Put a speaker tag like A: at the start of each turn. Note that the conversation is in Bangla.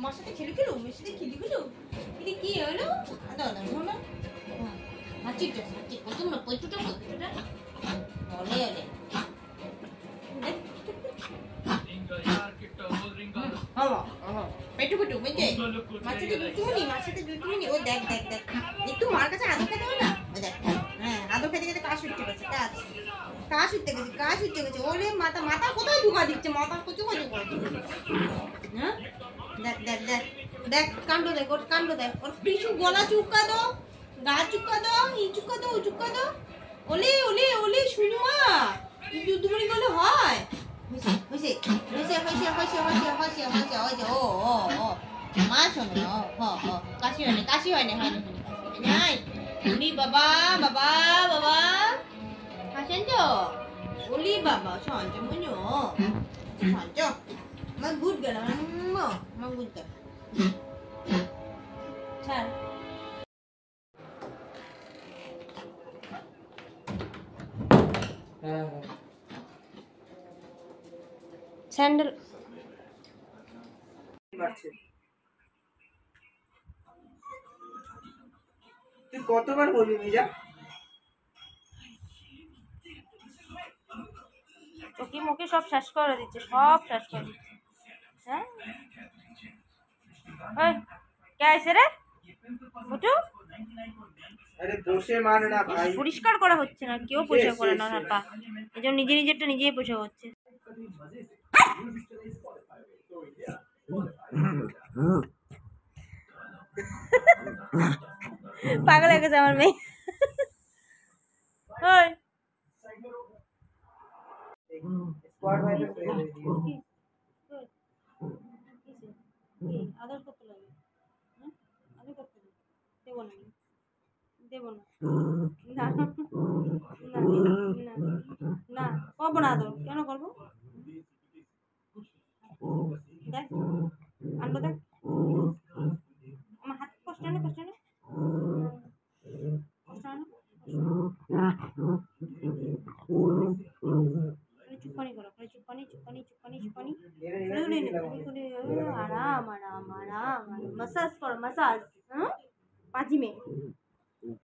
A: মার সাথে খেলে খেলো, মেয়ের সাথে খেলি খেলো। এটা কি হলো? দাও দাও হলো। হাঁচি কত না পয়টুটা বলে বলে পেটু পেটু বুঝছে মার সাথে দুটুমিনি ও দেখ দেখ দেখ একটু মার কাছে আদর খেতে হবে না। ও দেখ হ্যাঁ আদর খেতে খেতে কাশ উঠতে গেছে, কাশ উঠতে গেছে। ওরে মাথা মাথা কোথায় ঢুকা দিচ্ছে, মাথা কোথায় ঢুকা দিচ্ছে। হ্যাঁ দেখ দেখ দেখ দেখ কাণ্ড দেখ, ওর কাণ্ড দেখ। ওর পিছু গলা চুপকা দাও, গা চুপকা দাও, ই চুপকা দাও, ও চুপকা দাও। ওলে ওলে ওলে শুনু মা দুধুমণি করলে হয়। হয়েছে হয়েছে হয়েছে হয়েছে হয়েছে হয়েছে হয়েছে হয়েছে ও ও ও মা শোনো কাশি হয়নি কাশি হয়নি হয়নি নাই উনি বাবা বাবা বাবা হাসেন তো ওলি বাবা সঞ্চ মুño সঞ্চ মা গুড গেল মা গুড গেল ছাড় স্যান্ডেল
B: তুই কতবার বলবি মিজা?
A: চোখে মুখে সব শেষ করে দিচ্ছে, সব শেষ করে দিচ্ছে। হ্যাঁ ওই কে আইছে রে বুটু?
B: আরে বসে মান না ভাই,
A: পরিষ্কার করা হচ্ছে না, কেউ পরিষ্কার করে না হাঁটা, এই জন্য নিজেরটা নিজেই পরিষ্কার হচ্ছে। পাগল হয়ে গেছে আমার মেয়ে।
B: স্কোয়াড ভাইরাস হয়ে গেছে।
A: আদর করতে লাগে, আদর করতে দেবো না, দেবো না, না না করবো না আদর, কেন করবো? দেখ আনবো দেখ আমার হাত কষ্ট না কষ্ট না কষ্ট না চুপানি করো চুপানি চুপানি চুপানি চুপানি আরাম আরাম আরাম मसाज करो मसाज पाजी में